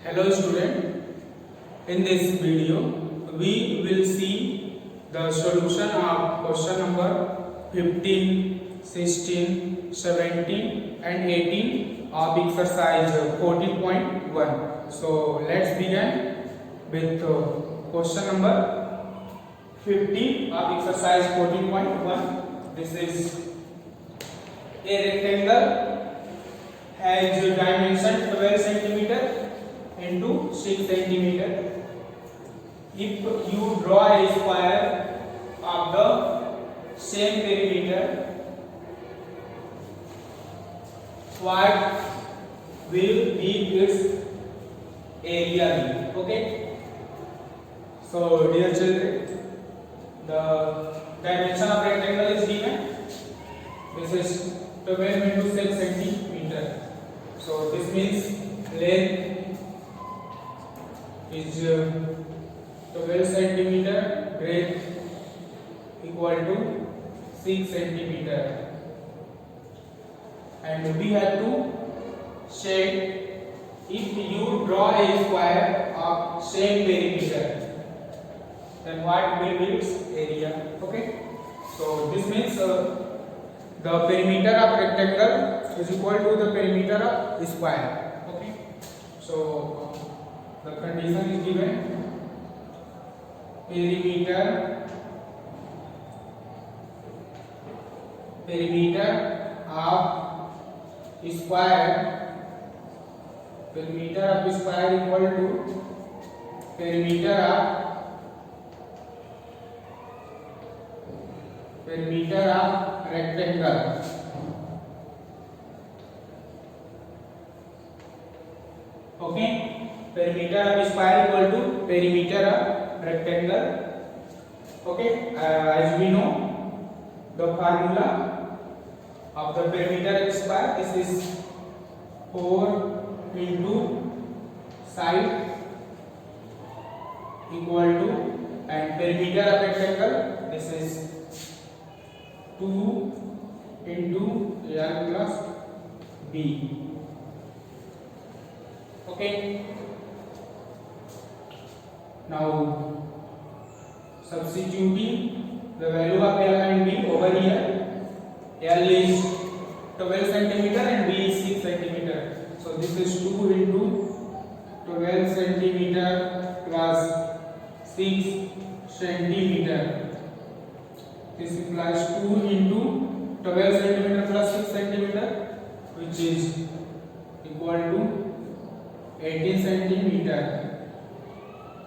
Hello student, in this video we will see the solution of question number 15, 16, 17 and 18 of exercise 14.1. So let's begin with question number 15 of exercise 14.1. This is a rectangle has dimension 12 centimeter into 6 centimeter. If you draw a square of the same perimeter, what will be its area? Okay. So dear children, the dimension of rectangle is given. This is 12 into 6 centimeter. So this means length is 12 centimeter, breadth equal to 6 centimeter, and we have to check if you draw a square of same perimeter, then what will be its area? Okay, so this means the perimeter of rectangle is equal to the perimeter of square. Okay, so the condition is given: perimeter of square equal to perimeter of rectangle. Okay, perimeter of square equal to perimeter of rectangle. Okay, as we know the formula of the perimeter of square, this is 4 into side equal to, and perimeter of rectangle, this is 2 into A plus B. Okay, now substituting the value of L and B over here. L is 12 centimeter and B is 6 centimeter. So this is 2 into 12 centimeter plus 6 centimeter. This implies 2 into 12 centimeter plus 6 centimeter, which is equal to 18 centimeter.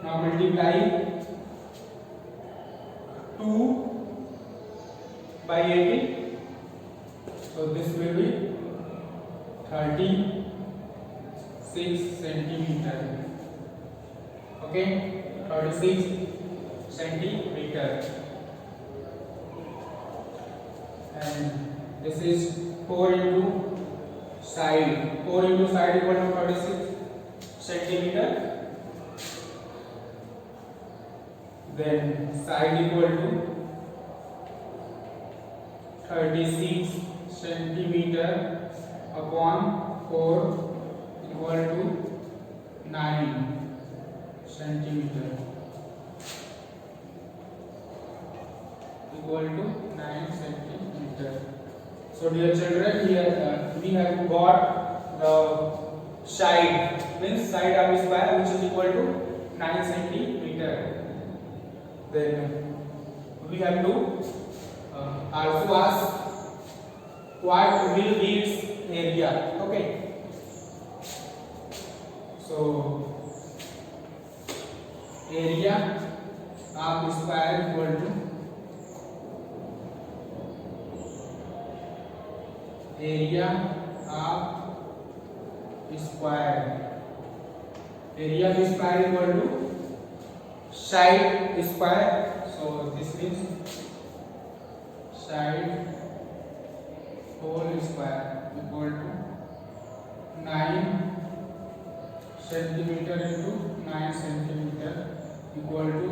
Now multiply 2 by 18, so this will be 36 centimeter. Okay, 36 centimeter, and this is 4 into side. 4 into side equal to 36 centimeter. Then side equal to 36 centimeter upon 4 equal to 9 centimeter, equal to 9 centimeter. So dear children, here we have got the side, means side of square, which is equal to 9 centimeter. Then we have to also ask what will be its area. Okay, so area of square equal to area of square equal to side square. So this means side whole square equal to 9 centimeter into 9 centimeter equal to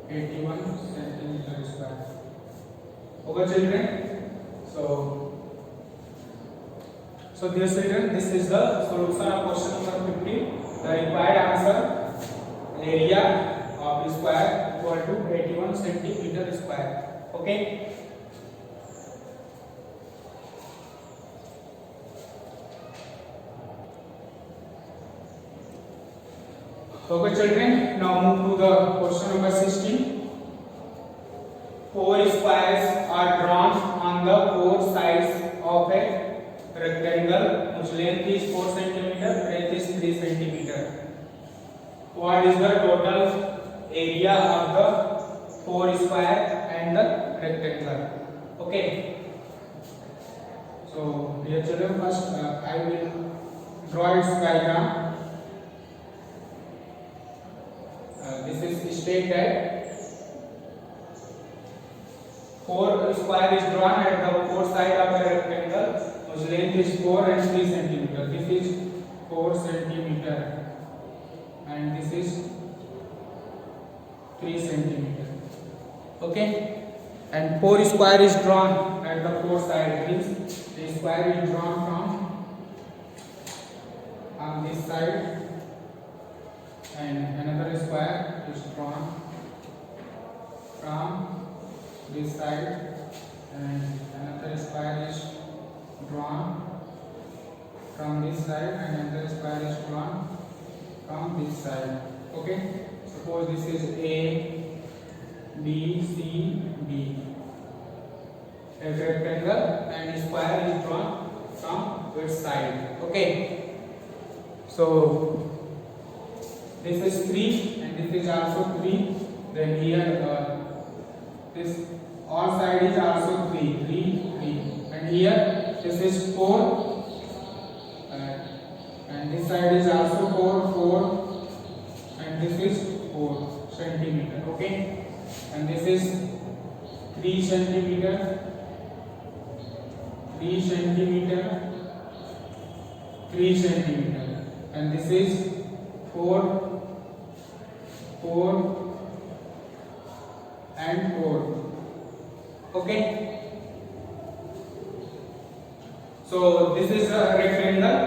81 centimeter square. Okay children, so dear children, this is the solution of question number 15. the required answer area of square equal to 81 centimeter square. Okay. Okay children, now move to the question number 16. Four squares are drawn on the four sides of a rectangle whose length is 4 cm, breadth is 3 cm. What is the total area of the four square and the rectangle? Okay. So dear children, first I will draw its diagram. This is state that four square is drawn at the four side of a rectangle whose length is 4 and 3 cm. This is 4 cm and this is 3 cm. Okay, and four square is drawn at the four side, means the square is drawn from on this side and another square is drawn from this side and another square is drawn from this side and another square is drawn from this side. Okay, suppose this is A, B, C, D, a rectangle and square is drawn from which side. Okay, so this is 3 and this is also 3. Then here this all side is also 3, 3, 3, and here this is 4 and this side is also 4, 4, and this is 4 centimeter. Okay, and this is 3 centimeter, 3 centimeter, 3 centimeter, and this is 4, 4 and 4. Okay, so this is a rectangle,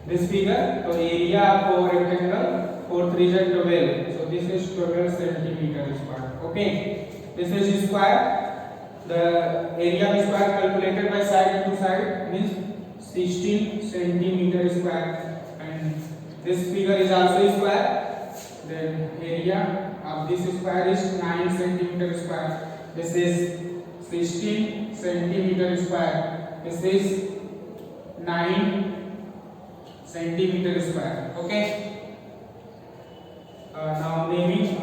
this figure. So area for rectangle 4 3 is 12, so this is 12 centimeter square. Okay, this is square. The area of square calculated by side to side means 16 centimeter square, and this figure is also square. Then area of this square is 9 centimeter square. This is 16 centimeter square. This is 9 centimeter square. Okay. Now naming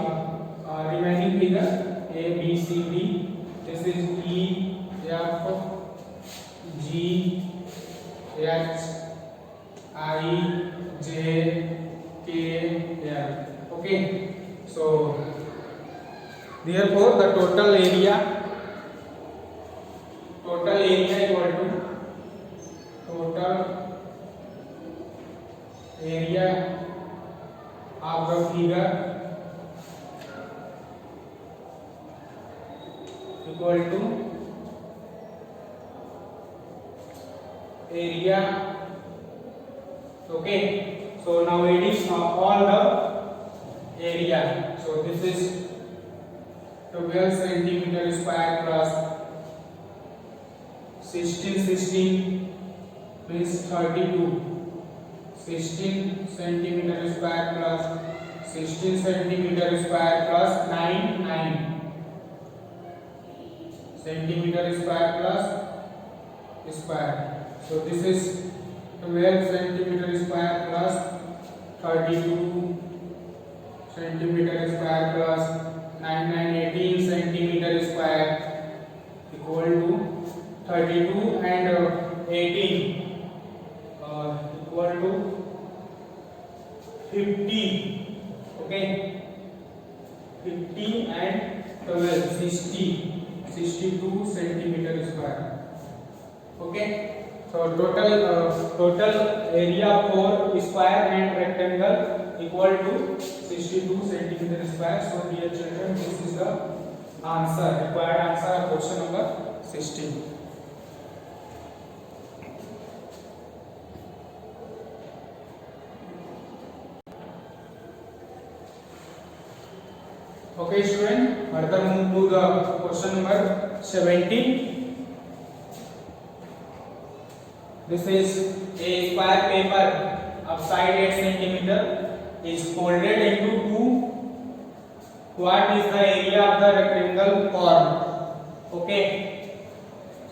remaining figure A, B, C, D. This is E, F, G, H, I, J, K, L. Okay, so therefore the total area equal to total area of the figure equal to area. Okay, so now adding all the area. So this is 12 centimeter square plus 16 means 32. 16 centimeter square plus 16 centimeter square plus 9 centimeter square plus square. So this is 12 centimeter square plus 32 centimeter square plus 18 centimeter square equal to 32 and 18 equal to 50. Okay, 50 and 12 62 centimeter square. Okay, so total area for square and rectangle equal to 62 centimeter square. So dear children, this is the answer, required answer of question number 16. Okay, student. Further move to the question number 17. This is a square paper of side 8 centimeter is folded into two. What is the area of the rectangle formed? Okay.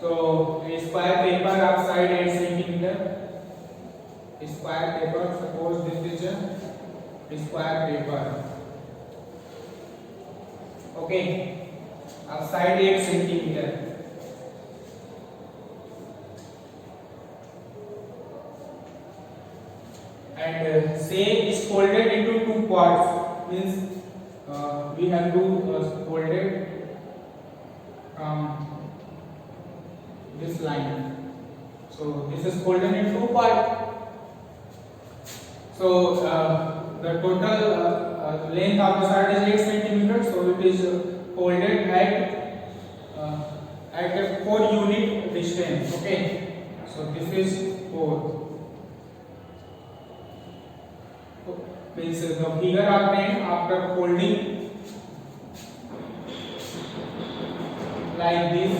So a square paper of side 8 centimeter. A square paper. Suppose this is a square paper. Okay. Of side 8 centimeter. And say is folded into two parts, means we have to fold it from this line. So this is folded in two parts. So the total length of the side is 8 centimeters. So it is folded at a 4 unit distance. Okay. So this is 4. Means the figure obtained after folding like this.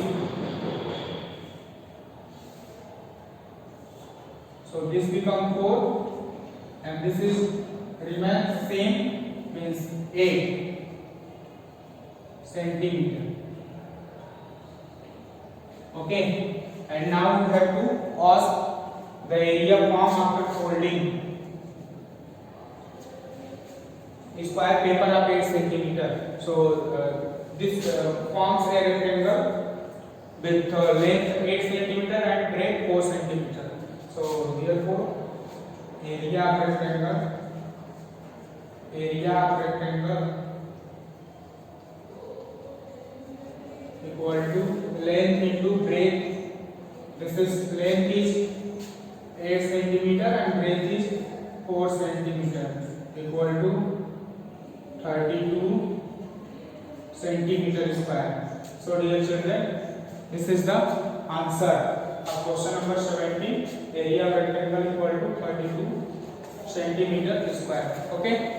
So this become 4 and this is remains same, means 8 centimeter. Okay, and now we have to ask the area formed after folding. Square paper of 8 centimeter. So this forms a rectangle with length 8 centimeter and breadth 4 centimeter. So therefore area of rectangle equal to length into breadth. This is length is 8 centimeter and breadth is 4 centimeter equal to 32 centimeter square. So dear children, this is the answer of question number 17. Area of rectangle equal to 32 centimeter square. Okay.